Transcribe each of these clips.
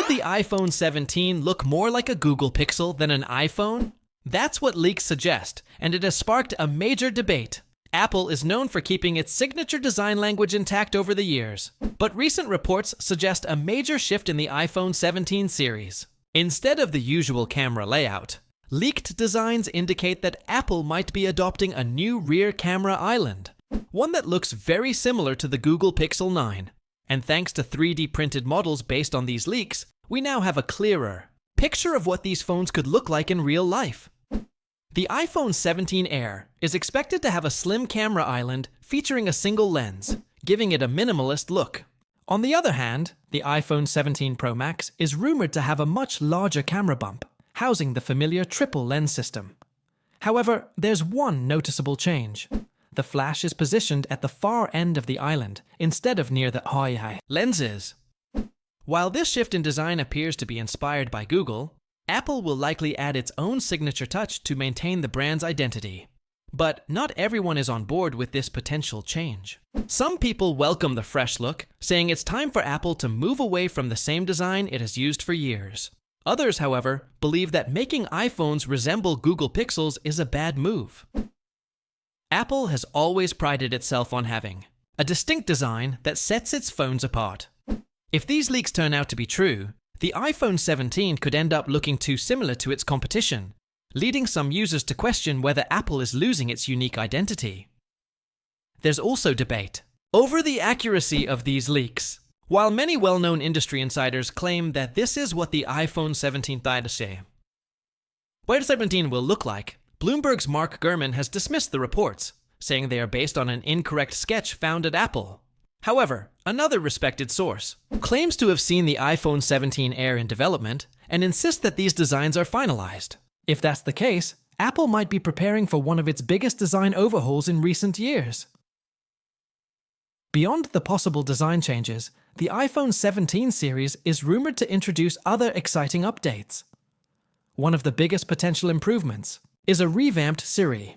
the iPhone 17 look more like a Google Pixel than an iPhone? That's what leaks suggest, and it has sparked a major debate. Apple is known for keeping its signature design language intact over the years, but recent reports suggest a major shift in the iPhone 17 series. Instead of the usual camera layout, leaked designs indicate that Apple might be adopting a new rear camera island, one that looks very similar to the Google Pixel 9. And thanks to 3D printed models based on these leaks, we now have a clearer picture of what these phones could look like in real life. The iPhone 17 Air is expected to have a slim camera island featuring a single lens, giving it a minimalist look. On the other hand, the iPhone 17 Pro Max is rumored to have a much larger camera bump, housing the familiar triple lens system. However, there's one noticeable change. The flash is positioned at the far end of the island instead of near the high lenses. While this shift in design appears to be inspired by Google, Apple will likely add its own signature touch to maintain the brand's identity. But not everyone is on board with this potential change. Some people welcome the fresh look, saying it's time for Apple to move away from the same design it has used for years. Others, however, believe that making iPhones resemble Google Pixels is a bad move. Apple has always prided itself on having a distinct design that sets its phones apart. If these leaks turn out to be true, the iPhone 17 could end up looking too similar to its competition, leading some users to question whether Apple is losing its unique identity. There's also debate over the accuracy of these leaks. While many well-known industry insiders claim that this is what the iPhone 17 will look like, Bloomberg's Mark Gurman has dismissed the reports, saying they are based on an incorrect sketch found at Apple. However, another respected source claims to have seen the iPhone 17 Air in development and insists that these designs are finalized. If that's the case, Apple might be preparing for one of its biggest design overhauls in recent years. Beyond the possible design changes, the iPhone 17 series is rumored to introduce other exciting updates. One of the biggest potential improvements is a revamped Siri.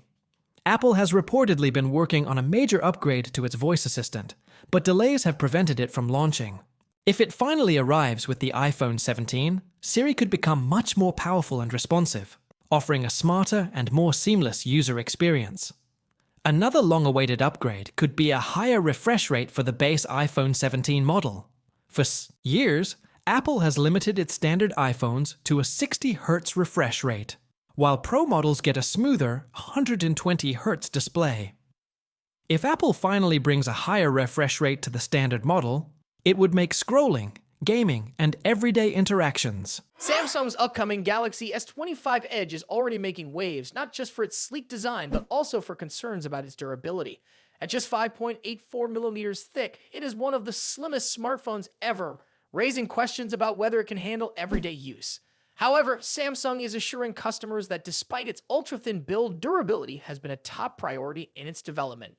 Apple has reportedly been working on a major upgrade to its voice assistant, but delays have prevented it from launching. If it finally arrives with the iPhone 17, Siri could become much more powerful and responsive, offering a smarter and more seamless user experience. Another long-awaited upgrade could be a higher refresh rate for the base iPhone 17 model. For years, Apple has limited its standard iPhones to a 60 Hz refresh rate, while Pro models get a smoother 120 Hz display. If Apple finally brings a higher refresh rate to the standard model, it would make scrolling, gaming, and everyday interactions. Samsung's upcoming Galaxy S25 Edge is already making waves, not just for its sleek design, but also for concerns about its durability. At just 5.84 millimeters thick, it is one of the slimmest smartphones ever, raising questions about whether it can handle everyday use. However, Samsung is assuring customers that despite its ultra-thin build, durability has been a top priority in its development.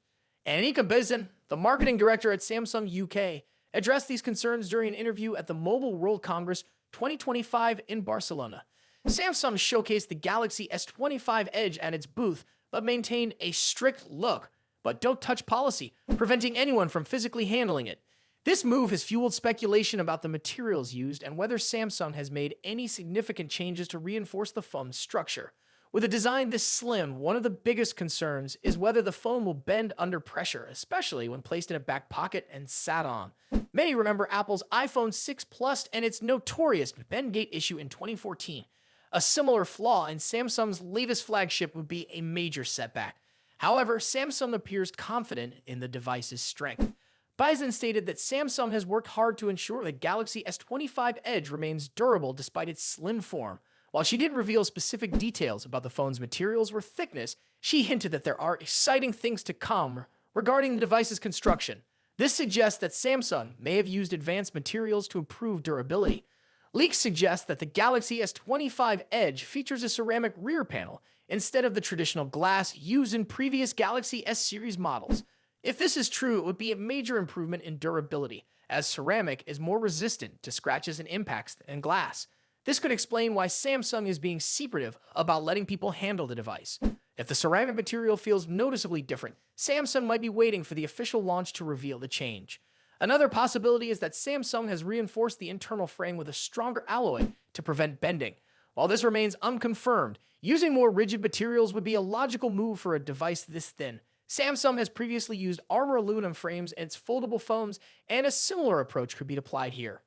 Anika Bizan, the marketing director at Samsung UK, addressed these concerns during an interview at the Mobile World Congress 2025 in Barcelona. Samsung showcased the Galaxy S25 Edge at its booth, but maintained a strict look, but don't touch policy, preventing anyone from physically handling it. This move has fueled speculation about the materials used and whether Samsung has made any significant changes to reinforce the phone's structure. With a design this slim, one of the biggest concerns is whether the phone will bend under pressure, especially when placed in a back pocket and sat on. Many remember Apple's iPhone 6 Plus and its notorious bend gate issue in 2014. A similar flaw in Samsung's latest flagship would be a major setback. However, Samsung appears confident in the device's strength. Bizan stated that Samsung has worked hard to ensure that Galaxy S25 Edge remains durable despite its slim form. While she didn't reveal specific details about the phone's materials or thickness, she hinted that there are exciting things to come regarding the device's construction. This suggests that Samsung may have used advanced materials to improve durability. Leaks suggest that the Galaxy S25 Edge features a ceramic rear panel instead of the traditional glass used in previous Galaxy S series models. If this is true, it would be a major improvement in durability, as ceramic is more resistant to scratches and impacts than glass. This could explain why Samsung is being secretive about letting people handle the device. If the ceramic material feels noticeably different, Samsung might be waiting for the official launch to reveal the change. Another possibility is that Samsung has reinforced the internal frame with a stronger alloy to prevent bending. While this remains unconfirmed, using more rigid materials would be a logical move for a device this thin. Samsung has previously used armor aluminum frames in its foldable phones, and a similar approach could be applied here.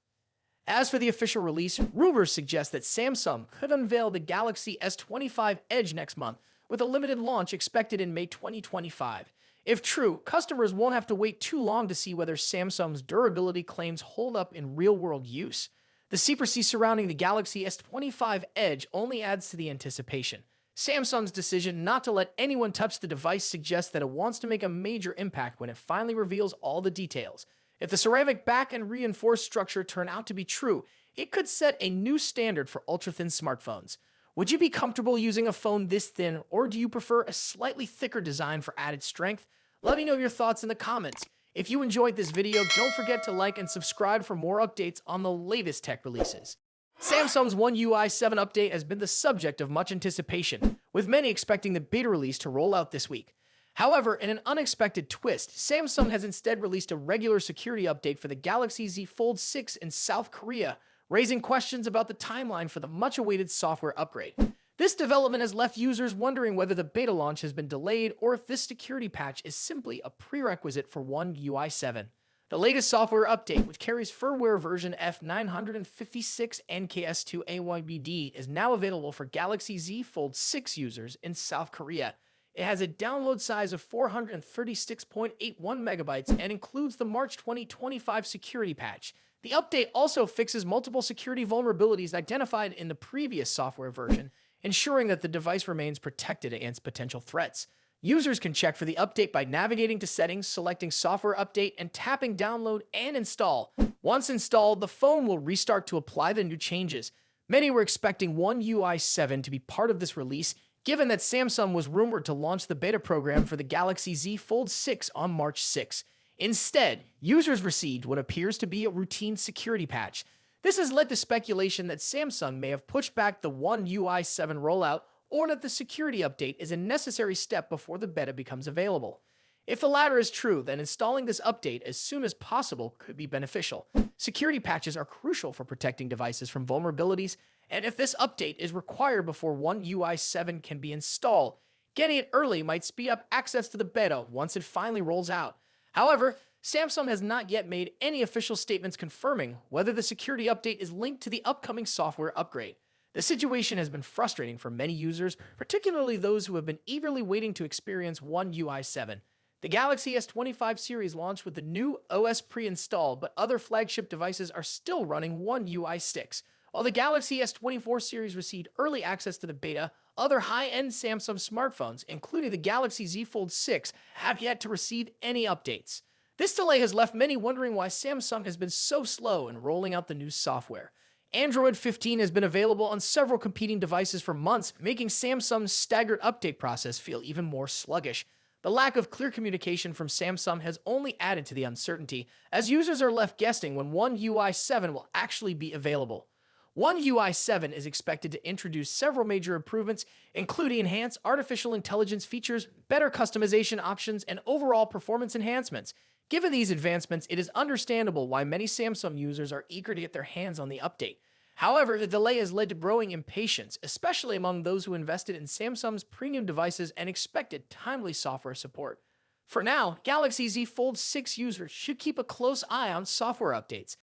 As for the official release, rumors suggest that Samsung could unveil the Galaxy S25 Edge next month, with a limited launch expected in May 2025. If true, customers won't have to wait too long to see whether Samsung's durability claims hold up in real-world use. The secrecy surrounding the Galaxy S25 Edge only adds to the anticipation. Samsung's decision not to let anyone touch the device suggests that it wants to make a major impact when it finally reveals all the details. If the ceramic back and reinforced structure turn out to be true, it could set a new standard for ultra-thin smartphones. Would you be comfortable using a phone this thin, or do you prefer a slightly thicker design for added strength? Let me know your thoughts in the comments. If you enjoyed this video, don't forget to like and subscribe for more updates on the latest tech releases. Samsung's One UI 7 update has been the subject of much anticipation, with many expecting the beta release to roll out this week. However, in an unexpected twist, Samsung has instead released a regular security update for the Galaxy Z Fold 6 in South Korea, raising questions about the timeline for the much-awaited software upgrade. This development has left users wondering whether the beta launch has been delayed or if this security patch is simply a prerequisite for One UI 7. The latest software update, which carries firmware version F956 NKS2AYBD, is now available for Galaxy Z Fold 6 users in South Korea. It has a download size of 436.81 megabytes and includes the March 2025 security patch. The update also fixes multiple security vulnerabilities identified in the previous software version, ensuring that the device remains protected against potential threats. Users can check for the update by navigating to Settings, selecting Software Update, and tapping Download and Install. Once installed, the phone will restart to apply the new changes. Many were expecting One UI 7 to be part of this release, given that Samsung was rumored to launch the beta program for the Galaxy Z Fold 6 on March 6. Instead, users received what appears to be a routine security patch. This has led to speculation that Samsung may have pushed back the One UI 7 rollout, or that the security update is a necessary step before the beta becomes available. If the latter is true, then installing this update as soon as possible could be beneficial. Security patches are crucial for protecting devices from vulnerabilities, and if this update is required before One UI 7 can be installed, getting it early might speed up access to the beta once it finally rolls out. However, Samsung has not yet made any official statements confirming whether the security update is linked to the upcoming software upgrade. The situation has been frustrating for many users, particularly those who have been eagerly waiting to experience One UI 7. The Galaxy S25 series launched with the new OS pre-installed, but other flagship devices are still running One UI 6. While the Galaxy S24 series received early access to the beta, other high-end Samsung smartphones, including the Galaxy Z Fold 6, have yet to receive any updates. This delay has left many wondering why Samsung has been so slow in rolling out the new software. Android 15 has been available on several competing devices for months, making Samsung's staggered update process feel even more sluggish. The lack of clear communication from Samsung has only added to the uncertainty, as users are left guessing when One UI 7 will actually be available. One UI 7 is expected to introduce several major improvements, including enhanced artificial intelligence features, better customization options, and overall performance enhancements. Given these advancements, it is understandable why many Samsung users are eager to get their hands on the update. However, the delay has led to growing impatience, especially among those who invested in Samsung's premium devices and expected timely software support. For now, Galaxy Z Fold 6 users should keep a close eye on software updates.